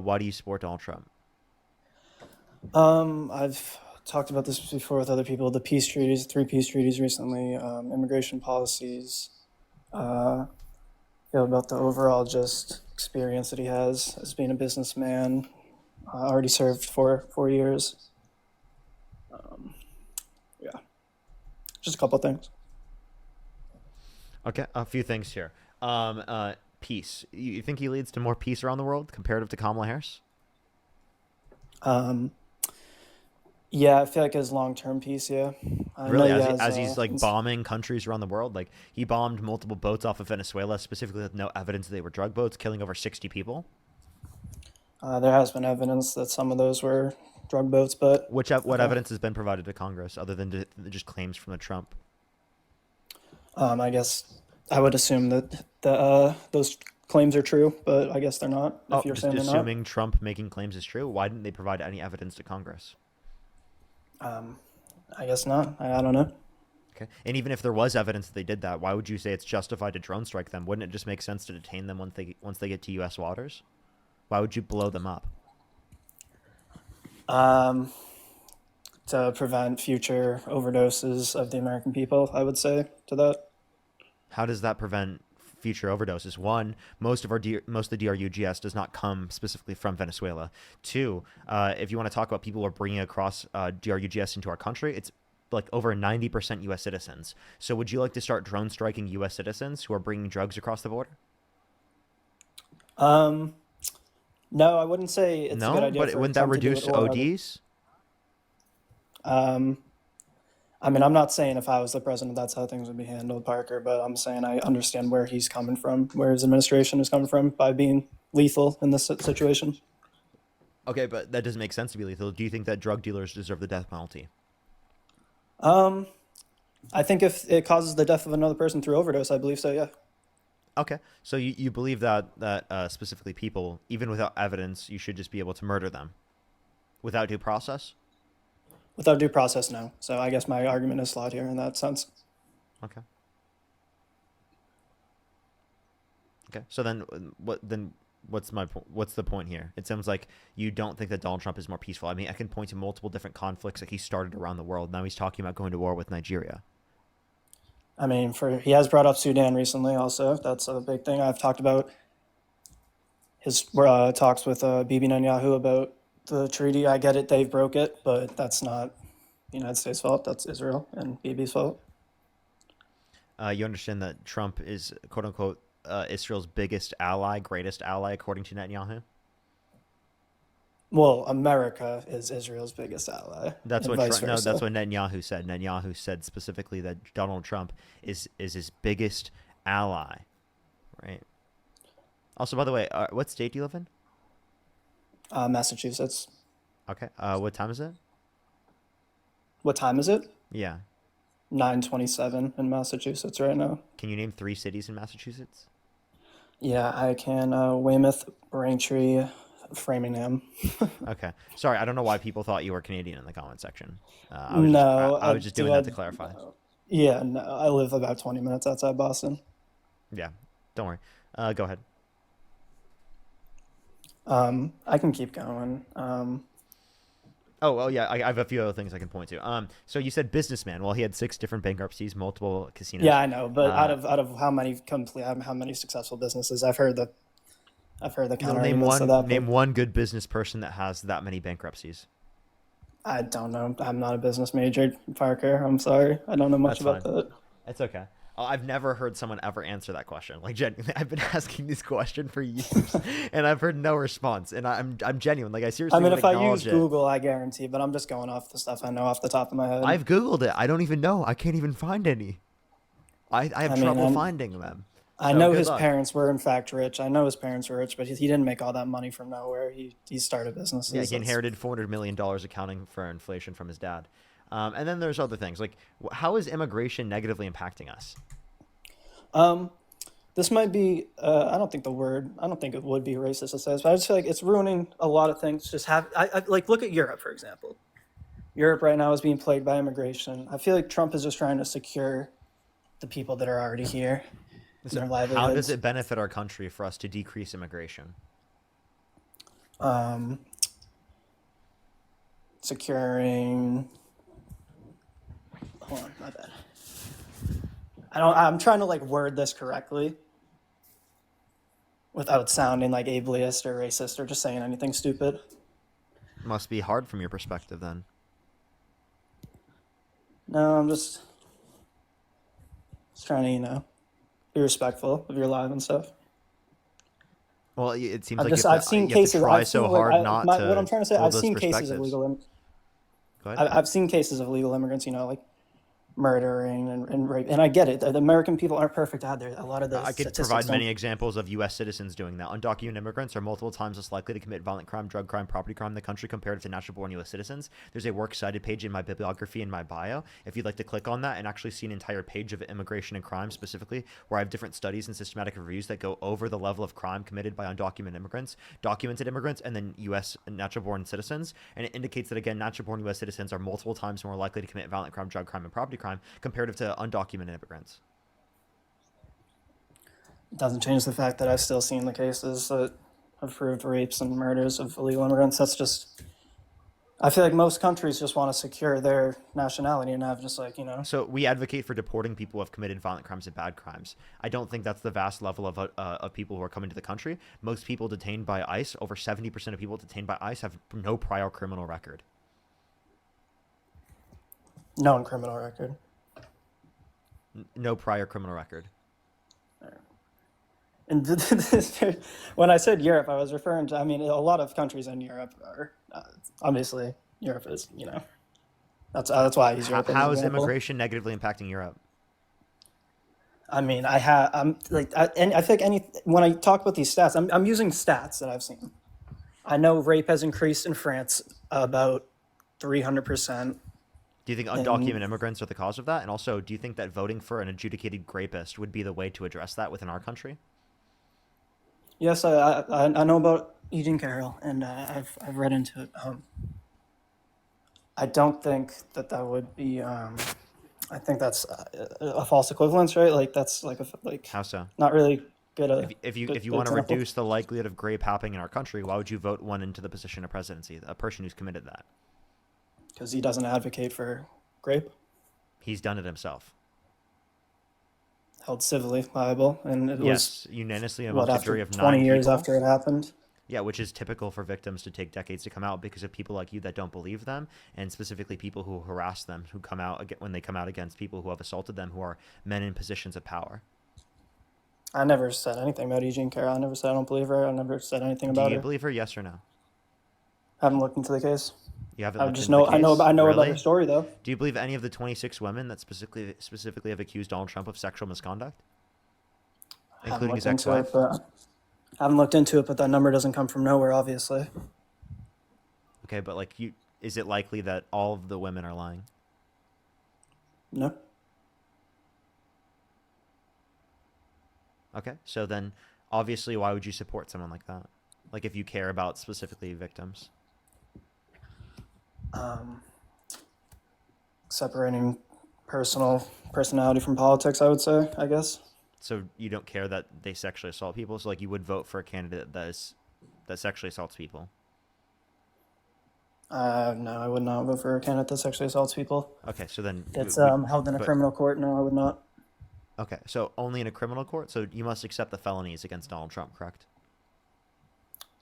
Why do you support Donald Trump? I've talked about this before with other people. The peace treaties, three peace treaties recently, immigration policies. Uh, feel about the overall just experience that he has as being a businessman. Already served for 4 years. Um, yeah, just a couple of things. Okay, a few things here. Peace. You think he leads to more peace around the world comparative to Kamala Harris? Um, yeah, I feel like his long-term peace. Yeah, I know Really, he as has. he's like bombing countries around the world, like he bombed multiple boats off of Venezuela, specifically with no evidence they were drug boats, killing over 60 people. There has been evidence that some of those were drug boats, but What okay. evidence has been provided to Congress other than just claims from the Trump? I guess I would assume that those claims are true, but I guess they're not. Oh, If you're just saying they're not, assuming Trump making claims is true. Why didn't they provide any evidence to Congress? um, I guess not. I don't know. Okay, and even if there was evidence that they did that, why would you say it's justified to drone strike them? Wouldn't it just make sense to detain them once they get to U.S. waters? Why would you blow them up? Um, to prevent future overdoses of the American people, I would say to that. How does that prevent future overdoses? One, most of the DRUGS does not come specifically from Venezuela. Two, if you want to talk about people who are bringing across DRUGS into our country, it's like over 90% U.S. citizens. So would you like to start drone striking U.S. citizens who are bringing drugs across the border? Um, no, I wouldn't say it's a good No, idea but for wouldn't that Trump to do it reduce or other. ODs? Um, I mean, I'm not saying if I was the president, that's how things would be handled, Parker, but I'm saying I understand where he's coming from, where his administration is coming from by being lethal in this situation. Okay, but that doesn't make sense to be lethal. Do you think that drug dealers deserve the death penalty? Um, I think if it causes the death of another person through overdose, I believe so. Yeah. Okay, so you believe that specifically people, even without evidence, you should just be able to murder them without due process? Without due process, no. So I guess my argument is flawed here in that sense. Okay. Okay. So then, what then? What's the point here? It sounds like you don't think that Donald Trump is more peaceful. I mean, I can point to multiple different conflicts that he started around the world. Now he's talking about going to war with Nigeria. I mean, for he has brought up Sudan recently. Also, that's a big thing. I've talked about his talks with Bibi Netanyahu about the treaty. I get it; they broke it, but that's not the United States' fault. That's Israel and Bibi's fault. You understand that Trump is quote unquote Israel's biggest ally, greatest ally, according to Netanyahu. Well, America is Israel's biggest ally, That's and what vice No, that's versa. what Netanyahu said. Netanyahu said specifically that Donald Trump is his biggest ally, right? Also, by the way, what state do you live in? Massachusetts. Okay. What time is it? What time is it? Yeah. 9:27 in Massachusetts right now. Can you name three cities in Massachusetts? Yeah, I can. Weymouth, Braintree, Framingham. Okay. Sorry, I don't know why people thought you were Canadian in the comment section. No, I was just do doing I? that to clarify. No. Yeah, no, I live about 20 minutes outside Boston. Yeah. Don't worry. Go ahead. I can keep going. Oh, yeah. I have a few other things I can point to. So you said businessman. Well, he had six different bankruptcies, multiple Yeah, casinos. I know, but Uh, out of how many successful businesses, I've heard the counter name arguments to one. that, but Name one good business person that has that many bankruptcies. I don't know. I'm not a business major, Parker. I'm sorry. I don't know much That's about fine. that. It's okay. I've never heard someone ever answer that question. Like genuinely, I've been asking this question for years, and I've heard no response. And I'm genuine. Like I I seriously mean, would if I use acknowledge it. Google, I guarantee, but I'm just going off the stuff I know off the top of my head. I've Googled it. I don't even know. I can't even find any. I have I mean, trouble finding them. I So know good his luck. parents were in fact rich. I know his parents were rich, but he didn't make all that money from nowhere. He started Yeah, businesses. he That's inherited $400 million accounting for inflation from his dad. And then there's other things like how is immigration negatively impacting us? um. This might be. I don't think the word. I don't think it would be racist to say this, but I just feel like it's ruining a lot of things. Just have. I like look at Europe for example. Europe right now is being plagued by immigration. I feel like Trump is just trying to secure the people that are already here and So their how does livelihoods. it benefit our country for us to decrease immigration? Um, securing. Hold on, my bad. I'm trying to like word this correctly without sounding like ableist or racist or just saying anything stupid. Must be hard from your perspective then. No, I'm just trying to, be respectful of your life and stuff. Well, it seems like I've seen you have to cases. try I've so seen like hard not what I'm to trying to say. hold I've those seen cases of perspectives. Go ahead. I've seen cases of legal immigrants. Like murdering and rape. And I get it. The American people aren't perfect either. A lot of the I could statistics provide don't. many examples of U.S. citizens doing that. Undocumented immigrants are multiple times less likely to commit violent crime, drug crime, property crime in the country compared to natural-born U.S. citizens. There's a works cited page in my bibliography in my bio. If you'd like to click on that and actually see an entire page of immigration and crime specifically, where I have different studies and systematic reviews that go over the level of crime committed by undocumented immigrants, documented immigrants, and then U.S. natural-born citizens. And it indicates that, again, natural-born U.S. citizens are multiple times more likely to commit violent crime, drug crime, and property crime comparative to undocumented immigrants. Doesn't change the fact that I've still seen the cases that have proved rapes and murders of illegal immigrants. That's just. I feel like most countries just want to secure their nationality and have just like So we advocate for deporting people who have committed violent crimes and bad crimes. I don't think that's the vast level of people who are coming to the country. Most people detained by ICE, over 70% of people detained by ICE, have no prior criminal record. known criminal record. No prior criminal record. And when I said Europe, I was referring to. I mean, a lot of countries in Europe are obviously Europe is. That's why I use Europe as an How is example. immigration negatively impacting Europe? I mean, I'm like, and I think when I talk about these stats, I'm using stats that I've seen. I know rape has increased in France about 300%. Do you think And undocumented immigrants are the cause of that? And also, do you think that voting for an adjudicated rapist would be the way to address that within our country? yes, I know about Eugene Carroll, and I've read into it. I don't think that would be. I think that's a false equivalence, right? Like that's like How so? not really good If you good want to example reduce the likelihood of rape happening in our country, why would you vote one into the position of presidency? A person who's committed that. because he doesn't advocate for rape, He's done it himself. held civilly liable, and it was Yes, unanimously what amongst a after jury of 20 nine years people. after it happened. Yeah, which is typical for victims to take decades to come out because of people like you that don't believe them, and specifically people who harass them, who come out when they come out against people who have assaulted them, who are men in positions of power. I never said anything about Eugene Carroll. I never said I don't believe her. I never said anything Do about you her. believe her? Yes or no? Haven't looked into the case. You haven't I looked just into the know case, I know about her really? story though. Do you believe any of the 26 women that specifically have accused Donald Trump of sexual misconduct, Haven't including his looked into it, ex-wife? but that number doesn't come from nowhere, obviously. Okay, but is it likely that all of the women are lying? No. Okay, so then obviously why would you support someone like that? Like if you care about specifically victims. Um, separating personality from politics, I would say, I guess. So you don't care that they sexually assault people, so you would vote for a candidate that sexually assaults people. No, I would not vote for a candidate that sexually assaults people. Okay, so then It's we held in a but criminal court. No, I would not. okay, so only in a criminal court, so you must accept the felonies against Donald Trump, correct?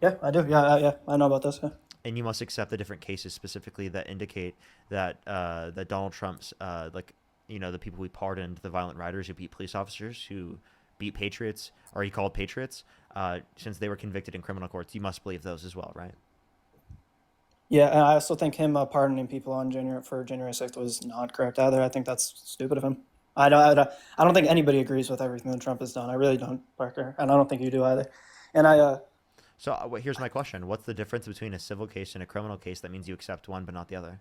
Yeah, I do. Yeah, I know about this. Yeah. And you must accept the different cases specifically that indicate that that Donald Trump's the people we pardoned, the violent rioters who beat police officers, who beat patriots, or he called patriots, since they were convicted in criminal courts. You must believe those as well, right? Yeah, and I also think him pardoning people on January 6th was not correct either. I think that's stupid of him. I don't think anybody agrees with everything that Trump has done. I really don't, Parker, and I don't think you do either. And So here's my question: what's the difference between a civil case and a criminal case that means you accept one but not the other?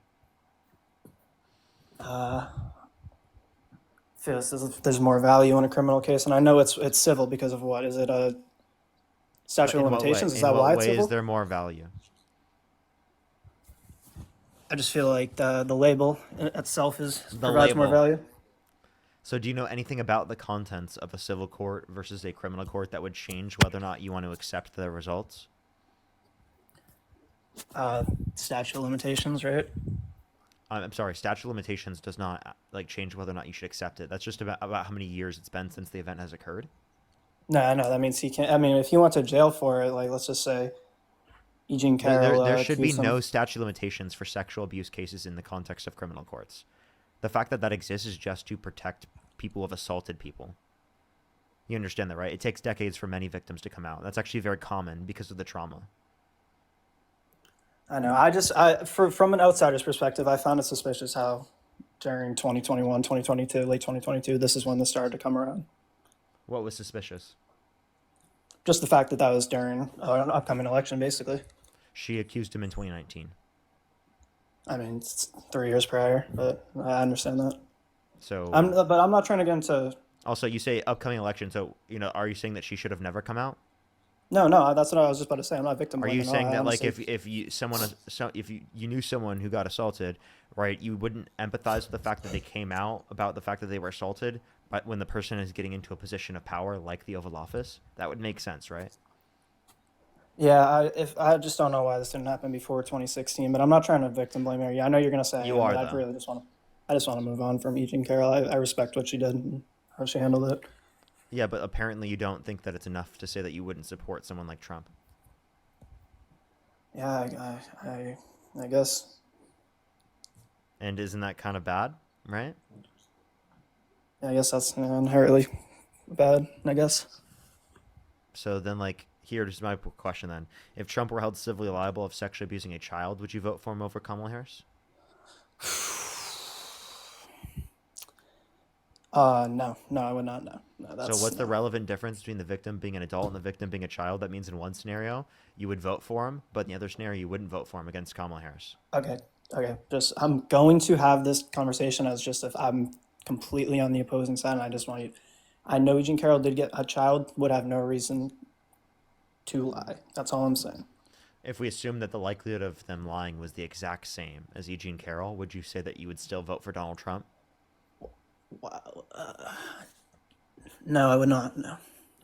feel there's more value in a criminal case, and I know it's civil because of what is it a But statute of in what way? limitations? Is In that what why it's way is civil? there more value? I just feel like the label itself The provides more label. value. So do you know anything about the contents of a civil court versus a criminal court that would change whether or not you want to accept the results? Uh, statute of limitations, right? I'm sorry, statute of limitations does not like change whether or not you should accept it. That's just about how many years it's been since the event has occurred. No, no, that means he can't. I mean, if he went to jail for it, like let's just say Eugene Carroll There should be accused him. no statute of limitations for sexual abuse cases in the context of criminal courts. The fact that that exists is just to protect people who have assaulted people. You understand that, right? It takes decades for many victims to come out. That's actually very common because of the trauma. I know. From an outsider's perspective, I found it suspicious how during 2021, 2022, late 2022, this is when this started to come around. What was suspicious? Just the fact that that was during an upcoming election, basically. She accused him in 2019. I mean, it's 3 years prior, but I understand that. So, But I'm not trying to get into. also, you say upcoming election. So, are you saying that she should have never come out? No, no, that's what I was just about to say. I'm not victim Are you blaming. No, saying I that like honestly. if you someone so if you knew someone who got assaulted, right, you wouldn't empathize with the fact that they came out about the fact that they were assaulted, but when the person is getting into a position of power like the Oval Office, that would make sense, right? Yeah, if I just don't know why this didn't happen before 2016, but I'm not trying to victim blame her. Yeah, I know you're gonna say I You am, are but though. I just want to move on from Eugene Carroll. I respect what she did and how she handled it. Yeah, but apparently you don't think that it's enough to say that you wouldn't support someone like Trump. Yeah, I guess. And isn't that kind of bad, right? Yeah, I guess that's inherently bad. I guess. So then, like, here's my question then. If Trump were held civilly liable of sexually abusing a child, would you vote for him over Kamala Harris? No, no, I would not. No, no, So that's what's the no. relevant difference between the victim being an adult and the victim being a child? That means in one scenario, you would vote for him, but in the other scenario, you wouldn't vote for him against Kamala Harris. Okay, okay. Just I'm going to have this conversation as just if I'm completely on the opposing side, and I just want you. I know Eugene Carroll did get a child, would have no reason to lie. That's all I'm saying. If we assume that the likelihood of them lying was the exact same as Eugene Carroll, would you say that you would still vote for Donald Trump? Wow. No, I would not. No.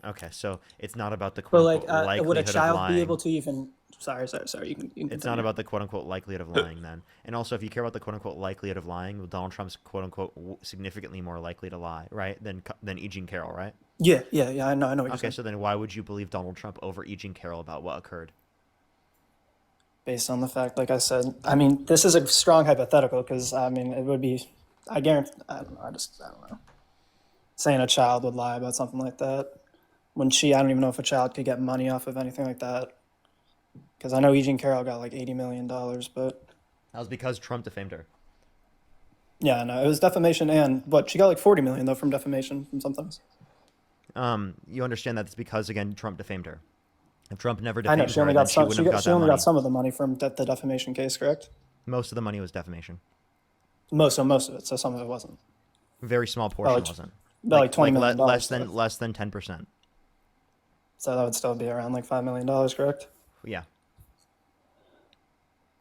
Okay, so it's not about the quote But like, unquote would a likelihood of child be able lying. to even? Sorry. You can It's not continue. about the quote unquote likelihood of lying then. And also, if you care about the quote unquote likelihood of lying, well, Donald Trump's quote unquote significantly more likely to lie, right? Than Eugene Carroll, right? Yeah. I know what you're Okay, saying. so then why would you believe Donald Trump over Eugene Carroll about what occurred? Based on the fact, like I said, I mean, this is a strong hypothetical because I mean, it would be. I guarantee. I don't know. I don't know. Saying a child would lie about something like that. When I don't even know if a child could get money off of anything like that. Because I know Eugene Carroll got like $80 million, but That was because Trump defamed her. yeah, no, it was defamation and but she got like 40 million though from defamation from something. You understand that it's because again Trump defamed her. If Trump never I know defamed she her, only then got she some. wouldn't have got She that only got money. some of the money from the defamation case, correct? Most of the money was defamation. Most of it. So some of it wasn't. A very small About portion like, wasn't. about like twenty million Less dollars. than less than 10%. So that would still be around like $5 million, correct? Yeah.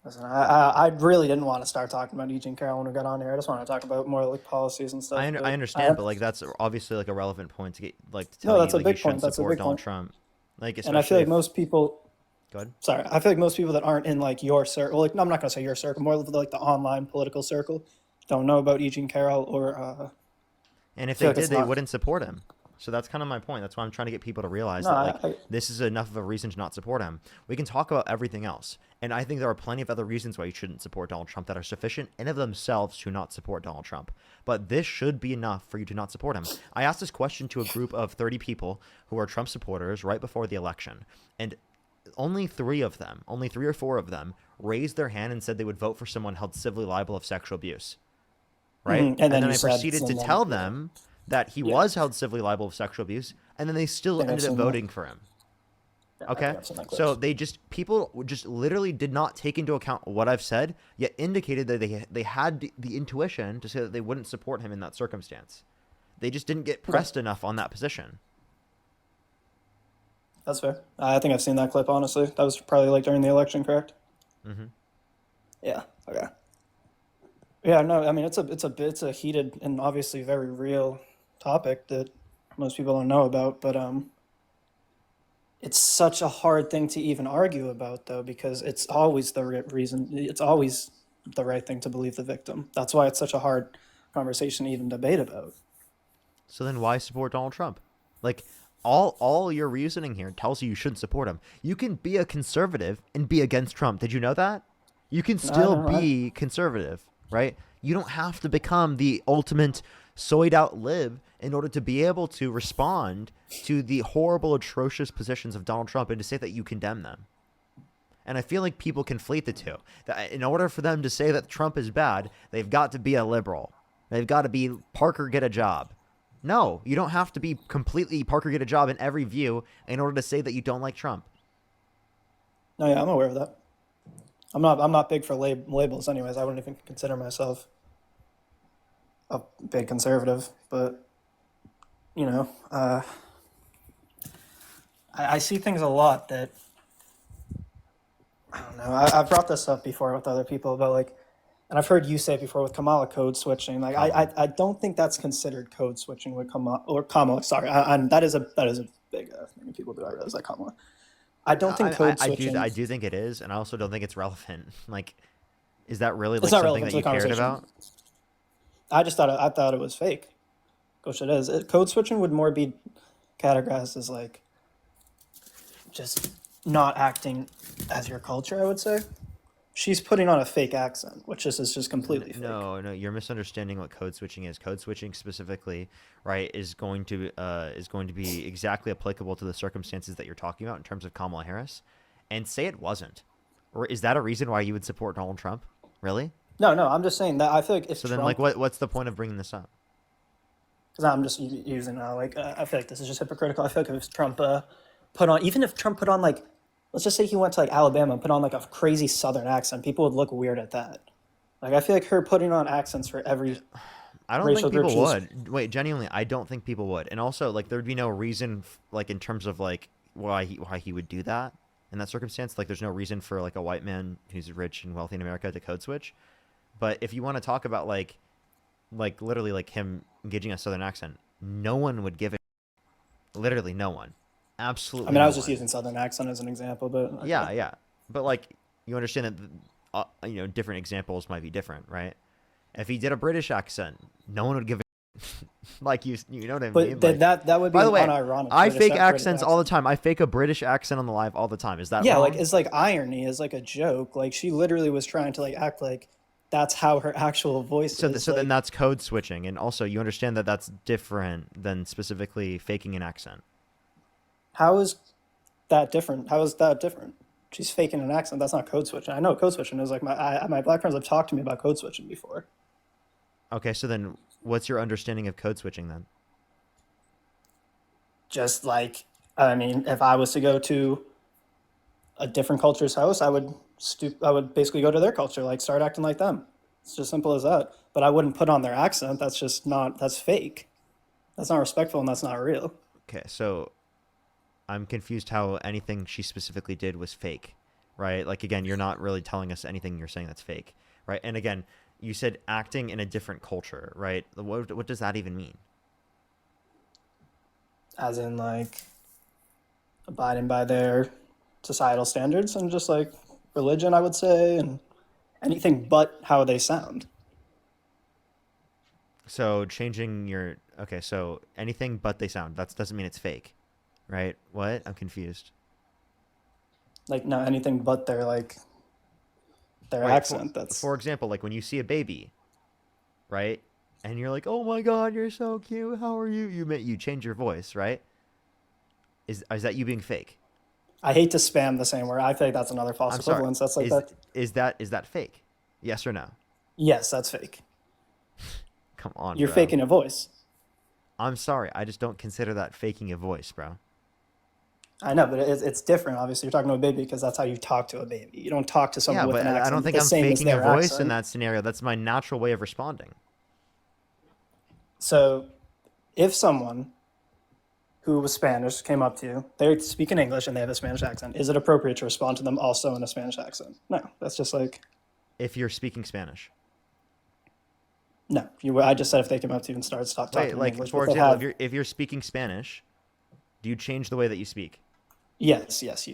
Listen, I really didn't want to start talking about Eugene Carroll when we got on here. I just want to talk about more like policies and stuff. I But understand, but like that's obviously like a relevant point to get like to tell no, you that's a like you big shouldn't point. That's a support big Donald point. Trump. Like And I feel especially like if most people, good. sorry, I feel like most people that aren't in like your circle, like no, I'm not gonna say your circle, more of like the online political circle, don't know about Eugene Carroll or And I if feel they like did, it's they not. wouldn't support him. So that's kind of my point. That's why I'm trying to get people to realize No, that like I this is enough of a reason to not support him. We can talk about everything else. And I think there are plenty of other reasons why you shouldn't support Donald Trump that are sufficient in of themselves to not support Donald Trump. But this should be enough for you to not support him. I asked this question to a group of 30 people who are Trump supporters right before the election. And only only three or four of them raised their hand and said they would vote for someone held civilly liable of sexual abuse. Right? and And then then you I said, proceeded to and then tell yeah, them that he yeah, was held civilly liable of sexual abuse, and then they I still think I've ended up seen that. voting for him. Yeah, I Okay? think I've seen that So clips. they just, people just literally did not take into account what I've said, yet indicated that they had the intuition to say that they wouldn't support him in that circumstance. They just didn't get Okay, pressed enough on that position. that's fair. I think I've seen that clip. Honestly, that was probably like during the election, correct? Hmm. Yeah. Okay. Yeah. No, I mean it's a heated and obviously very real topic that most people don't know about, but It's such a hard thing to even argue about, though, because it's always the reason. It's always the right thing to believe the victim. That's why it's such a hard conversation to even debate about. So then why support Donald Trump? Like all your reasoning here tells you shouldn't support him. You can be a conservative and be against Trump. Did you know that? You can I still know. be conservative, right? You don't have to become the ultimate soyed out lib in order to be able to respond to the horrible, atrocious positions of Donald Trump and to say that you condemn them. And I feel like people conflate the two. That in order for them to say that Trump is bad, they've got to be a liberal. They've got to be Parker get a job. No, you don't have to be completely Parker get a job in every view in order to say that you don't like Trump. No, yeah, I'm aware of that. I'm not big for labels, anyways. I wouldn't even consider myself a big conservative, but you know, I see things a lot that I don't know. I've brought this up before with other people about like, and I've heard you say it before with Kamala code switching. Like, Kamala. I don't think that's considered code switching with Kamala or Kamala. Sorry, that is a big thing people do. I realize that Kamala. I don't think code switching. I do think it is, and I also don't think it's relevant. Like, is that really It's like not something relevant that to the you cared conversation. about? I thought it was fake. Which it is. Code switching would more be categorized as like just not acting as your culture. I would say she's putting on a fake accent, which is just completely fake. No, no, you're misunderstanding what code switching is. Code switching specifically, right, is going to be exactly applicable to the circumstances that you're talking about in terms of Kamala Harris. And say it wasn't, or is that a reason why you would support Donald Trump? Really? No, no, I'm just saying that I feel like if So then, like, Trump, what's the point of bringing this up? because I'm just using like I feel like this is just hypocritical. I feel like if Trump put on, even if Trump put on like, let's just say he went to like Alabama and put on like a crazy Southern accent, people would look weird at that. Like I feel like her putting on accents for every I don't think racial group people she's would. Wait, genuinely, I don't think people would. And also, like, there'd be no reason, like, in terms of like why he would do that in that circumstance. Like, there's no reason for like a white man who's rich and wealthy in America to code switch. But if you want to talk about like literally like him engaging a Southern accent, no one would give it. Literally, no one. I Absolutely mean, I no was just one. using Southern accent as an example, but okay. Yeah, yeah. But like, you understand that, different examples might be different, right? If he did a British accent, no one would give it. Like you know what I mean? But Like, that would be by the an way, unironic I British fake British accents all the accent. time. I fake a British accent on the live all the time. Is that Yeah, like wrong? it's like irony is like a joke. Like she literally was trying to like act like that's how her actual voice So, is. so then Like that's code switching, and also you understand that that's different than specifically faking an accent. how is that different? How is that different? She's faking an accent. That's not code switching. I know code switching is like my black friends have talked to me about code switching before. Okay, so then what's your understanding of code switching then? Just like I mean, if I was to go to a different culture's house, I would basically go to their culture, like start acting like them. It's just simple as that. But I wouldn't put on their accent. That's just not. That's fake. That's not respectful, and that's not real. Okay, so I'm confused how anything she specifically did was fake, right? Like, again, you're not really telling us anything you're saying that's fake, right? And again, you said acting in a different culture, right? What does that even mean? As in, like abiding by their societal standards and just like religion, I would say, and anything but how they sound. So changing your okay, so anything but they sound that doesn't mean it's fake, right? What? I'm confused. Like not anything but their Wait, accent. That's for example, like when you see a baby, right? And you're like, "Oh my God, you're so cute. How are you?" You change your voice, right? Is that you being fake? I hate to spam the same word. I feel like that's another false I'm sorry. equivalence. That's like Is that. is that fake? Yes or no? Yes, that's fake. Come on, You're bro. faking a voice. I'm sorry. I just don't consider that faking a voice, bro. I know, but it's different. Obviously, you're talking to a baby because that's how you talk to a baby. You don't talk to someone Yeah, with but an I don't accent think the I'm same as faking a their voice in accent. that scenario. That's my natural way of responding. So, if someone who was Spanish came up to you, they speak in English and they have a Spanish accent, is it appropriate to respond to them also in a Spanish accent? No, that's just like If you're speaking Spanish. no. I just said if they came up to you and started Wait, talking in like English, for but they example, have if you're speaking Spanish, do you change the way that you speak?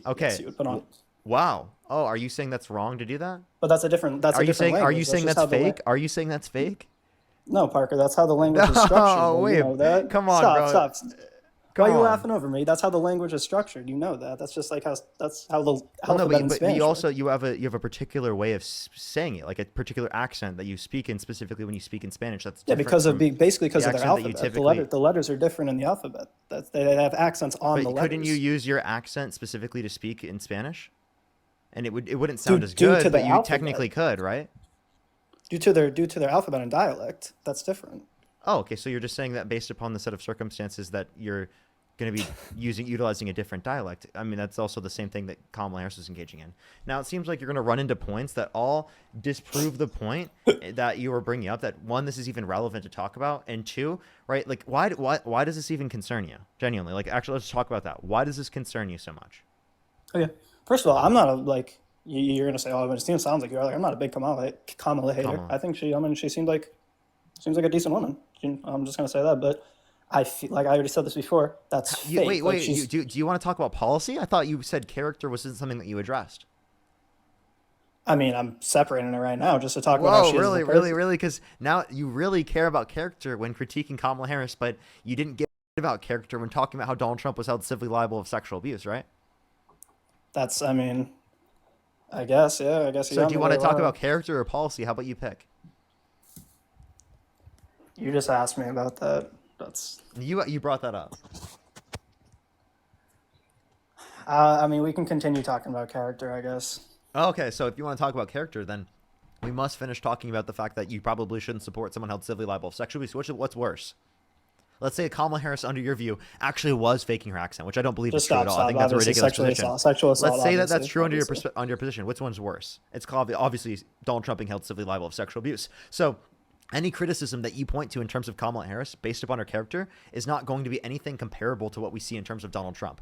Okay. you would put on. Wow. Oh, are you saying that's wrong to do that? But that's Are a you different saying language. That's just that's how the fake? Are you saying that's fake? no, Parker. That's how the language is structured. No, Though you wait. know that. Come on, Stop, bro. stop. Why Come are you on. laughing over me? That's how the language is structured. You know that. That's just like how the Well, no, alphabet in but you Spanish also works. you have a particular way of saying it, like a particular accent that you speak in, specifically when you speak in Spanish. That's Yeah, different from basically the because of their accent that you alphabet. typically. The letters are different in the alphabet. They have accents on the But couldn't you letters use your accent specifically to speak in Spanish? And it wouldn't sound as due to good, but their you alphabet. technically could, right? Due to their alphabet and dialect. That's different. Oh, okay. So you're just saying that based upon the set of circumstances that you're going to be utilizing a different dialect. I mean, that's also the same thing that Kamala Harris is engaging in. Now, it seems like you're going to run into points that all disprove the point that you were bringing up. That one, this is even relevant to talk about, and two, right? Like, why does this even concern you? Genuinely, like, actually, let's talk about that. Why does this concern you so much? Okay. First of all, I'm not a like you're gonna say, oh, but it sounds like you are. Like I'm not a big Kamala hater. Kamala. I think I mean, she seems like a decent woman. I'm just gonna say that, but I feel like I already said this before. That's fake. Like Wait. Do you want to talk about policy? I thought you said character wasn't something that you addressed. I mean, I'm separating it right now just to talk about how Whoa, she is as a person. really? Because now you really care about character when critiquing Kamala Harris, but you didn't give about character when talking about how Donald Trump was held civilly liable of sexual abuse, right? That's, I mean, I guess, yeah, I guess you So got do you me want to there. talk Wow. about character or policy? How about you pick? You just asked me about that. That's, You brought that up. I mean, we can continue talking about character, I guess. Okay, so if you want to talk about character, then we must finish talking about the fact that you probably shouldn't support someone held civilly liable of sexual abuse. What's worse? Let's say Kamala Harris, under your view, actually was faking her accent, which I don't believe Just is true at all. I stop. think that's a Obviously, ridiculous position. sexual Let's assault, say that that's true obviously. under your position. Which one's worse? It's called obviously Donald Trump being held civilly liable of sexual abuse. So any criticism that you point to in terms of Kamala Harris based upon her character is not going to be anything comparable to what we see in terms of Donald Trump.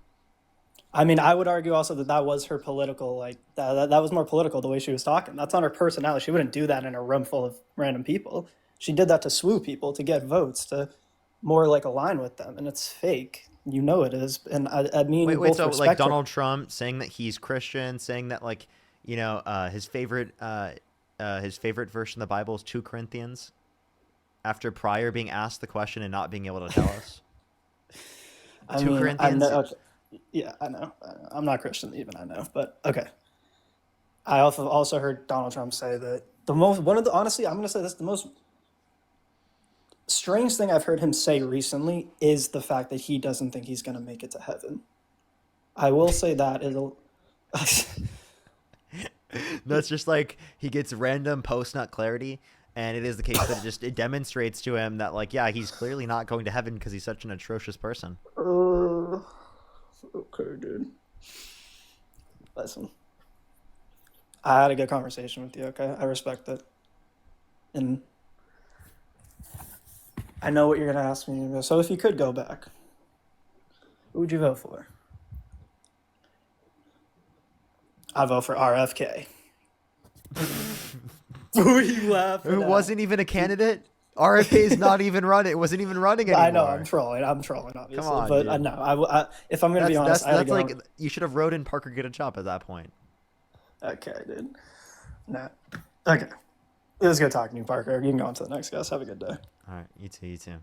I mean, I would argue also that that was her political, like, that was more political the way she was talking. That's not her personality. She wouldn't do that in a room full of random people. She did that to swoo people, to get votes, to more like align with them. And it's fake. You know it is. And I mean, Wait. both So like respect her. Donald Trump saying that he's Christian, saying that like his favorite verse in the Bible is 2 Corinthians. After prior being asked the question and not being able to tell us, I 2 mean, I know. Corinthians. Okay. Yeah, I know. I'm not Christian even, I know. But okay. I also heard Donald Trump say that honestly, I'm going to say this, the most strange thing I've heard him say recently is the fact that he doesn't think he's going to make it to heaven. I will say that it'll. That's just like he gets random post nut clarity, and it is the case that it demonstrates to him that like yeah he's clearly not going to heaven because he's such an atrocious person. Uh, okay, dude. Listen, I had a good conversation with you. Okay, I respect it, and I know what you're gonna ask me. So if you could go back, who would you vote for? I vote for RFK. Who are you Who laughing at? wasn't even a candidate? RFK is not even running. It wasn't even running I know I'm anymore. trolling. I'm trolling, Come obviously, on, but dude. no. If I'm gonna be honest, I had to That's like go. you should have wrote in Parkergetajob at that point. Okay, dude. No. Okay. It was good talking to you, Parker. You can go on to the next guest. Have a good day. All right, you too.